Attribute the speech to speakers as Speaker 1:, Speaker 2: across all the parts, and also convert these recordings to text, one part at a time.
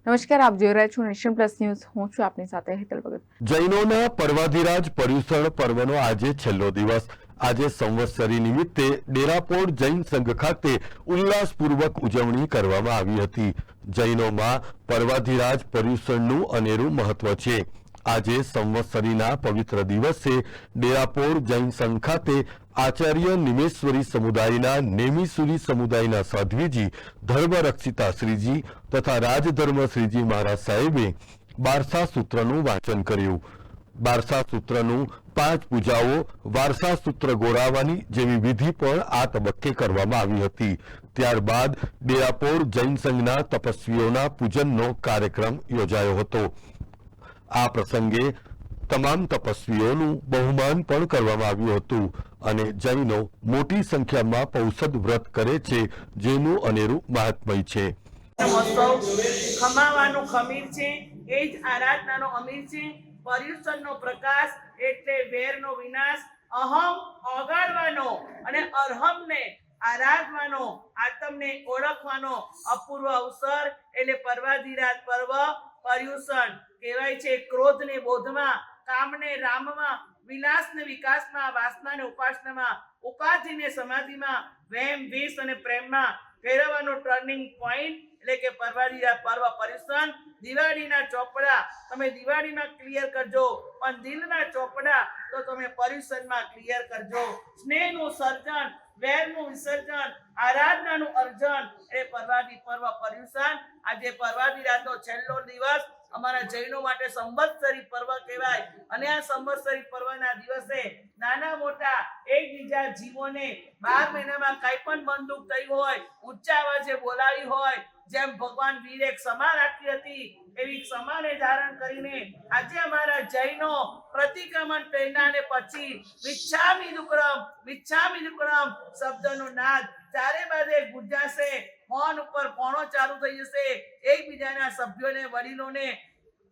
Speaker 1: નમસ્કાર, આપ જોઈ રહ્યા છો નેશન પ્લસ ન્યૂઝ. હું છું આપની સાથે હેતલ ભગત.
Speaker 2: જૈનોના પર્વાધિરાજ પર્યુષણ પર્વનો આજે છેલ્લો દિવસ. આજે સંવત્સરી નિમિત્તે ડેરાપોળ જૈન સંઘ ખાતે ઉલ્લાસપૂર્વક ઉજવણી કરવામાં આવી હતી. જૈનોમાં પર્વાધિરાજ પર્યુષણનું અનેરું મહત્વ છે. આજે સંવત્સરીના પવિત્ર દિવસે ડેરાપોળ જૈન સંઘ ખાતે આચાર્ય નિમેશ્વરી સમુદાયના નેમિસુરી સમુદાયના સાધ્વીજી ધર્મરક્ષિતા શ્રીજી તથા રાજધર્મ શ્રીજી મહારાજ સાહેબે બારસા સૂત્રનું વાંચન કર્યું. બારસા સૂત્રનું 5 પૂજાઓ, વારસા સૂત્ર ગોળાવાની જેવી વિધિ પણ આ તબક્કે કરવામાં આવી હતી. ત્યારબાદ ડેરાપોળ જૈન સંઘના તપસ્વીઓના પૂજનનો કાર્યક્રમ યોજાયો હતો. આ પ્રસંગે તમામ તપસ્વીઓનું બહુમાન પણ કરવામાં આવ્યું હતું અને જૈનો મોટી સંખ્યામાં પૌષદ વ્રત કરે છે, જેનું અનેરું મહાત્મય છે.
Speaker 3: ખમાવાનું ખમીર છે, એ જ આરાધનાનો અમીર છે. પર્યુષણનો પ્રકાશ એટલે વેરનો વિનાશ, અહમ ઓગાળવાનો અને અરહમને આરાધવાનો, આત્મને ઓળખવાનો અપૂર્વ અવસર એટલે પર્વાધિરાજ પર્વ. પર્યુષણ કહેવાય છે ક્રોધને બોધમાં, કામને રામમાં, વિલાસને વિકાસમાં, વાસનાને ઉપાસનામાં, ઉપાધિને સમાધિમાં, વહેમ વિષ અને પ્રેમમાં ફેરવવાનો ટર્નિંગ પોઈન્ટ એટલે કે પર્વાધિરાજ પર્વ પર્યુષણ. દિવાળીના ચોપડા તમે દિવાળીમાં ક્લિયર કરજો, પણ દિલના ચોપડા તો તમે પર્યુષણમાં ક્લિયર કરજો. સ્નેહનું સર્જન, વેરનું વિસર્જન, આરાધનાનું અર્જન એ પર્વાધિ પર્વ પર્યુષણ. આજે પર્વાધિરાજનો છેલ્લો દિવસ અમારા જૈનો માટે સંવત્સરી પર્વ કહેવાય અને આ સંવત્સરી પર્વના દિવસે નાના મોટા એકબીજા જીવોને 12 મહિનામાં કંઈ પણ બંદૂક થઈ હોય, ઊંચા અવાજે બોલાવી હોય, જેમ ભગવાન વીર એક સમા રાખી હતી એવી સમાને ધારણ કરીને આજે અમારા જૈનો પ્રતિક્રમણ પહેલાને પછી વિચ્છામિ દુક્કડમ શબ્દનો નાદ ચારે બાજુ ગુંજાશે. ફોન ઉપર ફોનો ચાલુ થઈ જશે. એકબીજાના સભ્યોને, વડીલોને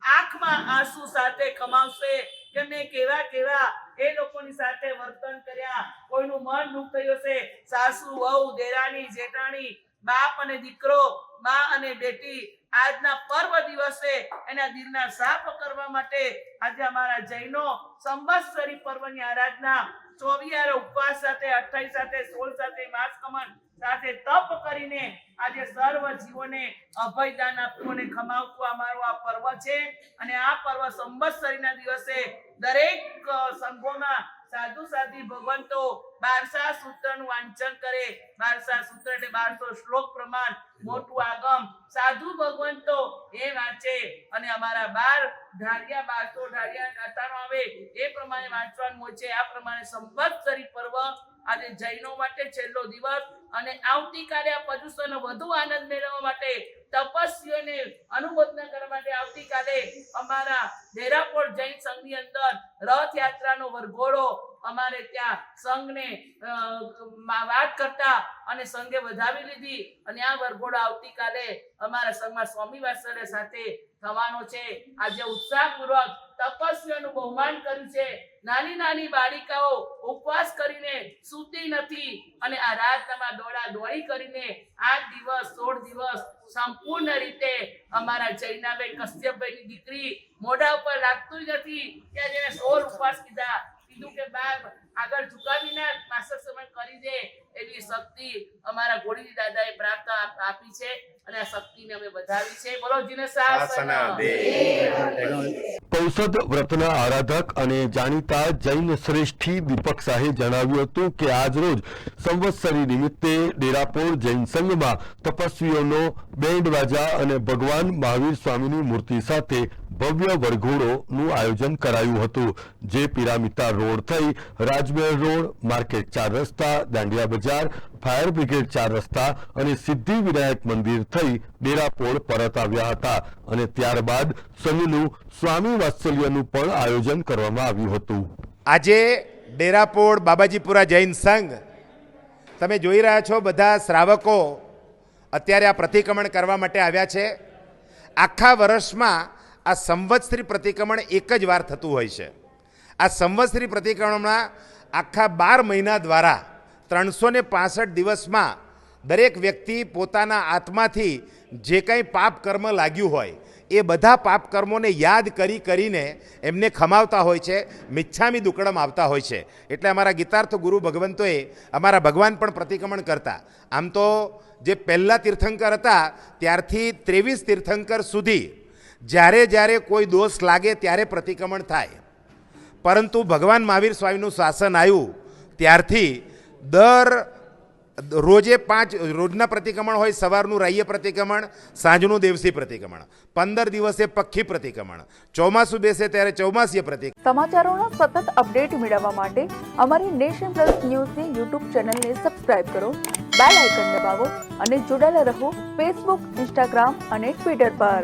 Speaker 3: આંખમાં આંસુ સાથે કમાવશે કે મેં કેવા એ લોકોની સાથે વર્તન કર્યા. કોઈનું મન દુઃખ થયું હશે. સાસુ, વહુ, દેરાણી, જેઠાણી, બાપ અને દીકરો, માં અને બેટી આજના પર્વ દિવસે એના દિલના સાફ કરવા માટે આજે અમારા જૈનો સંવત્સરી પર્વની આરાધના 24 ઉપવાસ સાથે, 28 સાથે, 16 સાથે, માસ કમન સાથે તપ કરીને આજે સર્વ જીવોને અભયદાન આપવું અને ખમાવતું અમારું આ પર્વ છે. અને આ પર્વ સંવત્સરીના દિવસે દરેક સંઘોમાં સાધુ સાધી ભગવંતો બારસા સૂત્રનું વાંચન કરે. બારસા સૂત્ર એટલે 1200 શ્લોક પ્રમાણ મોટું આગમ સાધુ ભગવંતો એ વાંચે અને અમારા 12 ઢાળિયા 1200 ઢાળિયા ગાથાનો આવે એ પ્રમાણે વાંચવાનું હોય છે. આ પ્રમાણે સંવત્સરી પર્વ આજે જૈનો માટે છેલ્લો દિવસ અને આવતીકાલે આ પર્યુષણનો વધુ આનંદ મેળવવા માટે તપસ્વીઓને અનુમોદના કરવા માટે આવતીકાલે અમારા ડેરાપોળ જૈન સંઘની અંદર રથયાત્રાનો વરઘોડો અમારે ત્યાં સંઘને વાત કરતા અને સંઘે વધાવી લીધી અને આ વરઘોડો આવતીકાલે અમારા સંઘમાં સ્વામી વાત્સલ્ય સાથે થવાનો છે. આજે ઉત્સાહપૂર્વક તપસ્વીઓનું બહુમાન કર્યું છે. નાની નાની બાળિકાઓ ઉપવાસ કરીને સૂતી નથી અને આ રાતમાં દોડી કરીને 8 દિવસ 16 દિવસ સંપૂર્ણ રીતે અમારા જૈનાભાઈ કશ્યપભાઈની દીકરી મોઢા ઉપર લાગતું નથી કે જેને 16 ઉપવાસ કીધું કે બાપ આગળ ઝુકાવીને માસક સમય કરી દે એવી શક્તિ અમારા ગોળીજી દાદાએ પ્રાપ્ત આપી છે અને આ શક્તિને અમે વધાવી છે. બોલો જીને શાસન.
Speaker 2: પૌષદ વ્રતના આરાધક અને જાણીતા જૈન શ્રેષ્ઠી દીપક શાહે જણાવ્યું હતું કે આજરોજ સંવત્સરી નિમિત્તે ડેરાપોળ જૈન સંઘમાં તપસ્વીઓનો બેન્ડ વાજા અને ભગવાન મહાવીર સ્વામીની મૂર્તિ સાથે ભવ્ય વરઘોડોનું આયોજન કરાયું હતું, જે પિરામિતા રોડ થઈ રાજમહેલ રોડ, માર્કેટ 4 રસ્તા, દાંડિયા બજાર, ફાયર બ્રિગેડ 4 રસ્તા અને સિદ્ધિ વિનાયક મંદિર થઈ ડેરાપોળ પરત આવ્યા હતા અને ત્યારબાદ સંઘનું સ્વામી વાત્સલ્યનું પણ આયોજન કરવામાં આવ્યું હતું.
Speaker 4: આજે ડેરાપોળ બાબાજીપુરા જૈન સંઘ તમે જોઈ રહ્યા છો, બધા શ્રાવકો અત્યારે આ પ્રતિક્રમણ કરવા માટે આવ્યા છે. આખા વર્ષમાં આ સંવત્સરી પ્રતિક્રમણ એક જ વાર થતું હોય છે. આ સંવત્સરી પ્રતિક્રમણમાં આખા 12 મહિના દ્વારા 365 દિવસમાં દરેક વ્યક્તિ પોતાના આત્માથી જે કંઈ પાપ કર્મ લાગ્યું હોય એ બધા પાપ કર્મોને યાદ કરીને એમને ખમાવતા હોય છે, મિચ્છામી દુક્કડમ આવતા હોય છે. એટલે અમારા ગીતાર્થ ગુરુ ભગવંતોએ અમારા ભગવાન પણ પ્રતિક્રમણ કરતા. આમ તો જે પહેલાં તીર્થંકર હતા ત્યારથી 23 તીર્થંકર સુધી જ્યારે કોઈ દોષ લાગે ત્યારે પ્રતિક્રમણ થાય. પરંતુ ભગવાન મહાવીર સ્વામીનું શાસન આવ્યું ત્યારથી રોજના પ્રતિક્રમણ હોય. સવારનું રાહ્ય પ્રતિક્રમણ, સાંજનું દેવસી પ્રતિક્રમણ, 15 દિવસે પક્ષી પ્રતિક્રમણ, ચોમાસું બેસે ત્યારે ચૌમાસીય પ્રતિક્રમણ.
Speaker 1: સમાચારોના સતત અપડેટ મેળવવા માટે અમારી નેશન પ્લસ ન્યૂઝની યુટ્યુબ ચેનલને સબસ્ક્રાઇબ કરો, બેલ આઇકન દબાવો અને જોડાયેલા રહો ફેસબુક, ઇન્સ્ટાગ્રામ અને ટ્વિટર પર.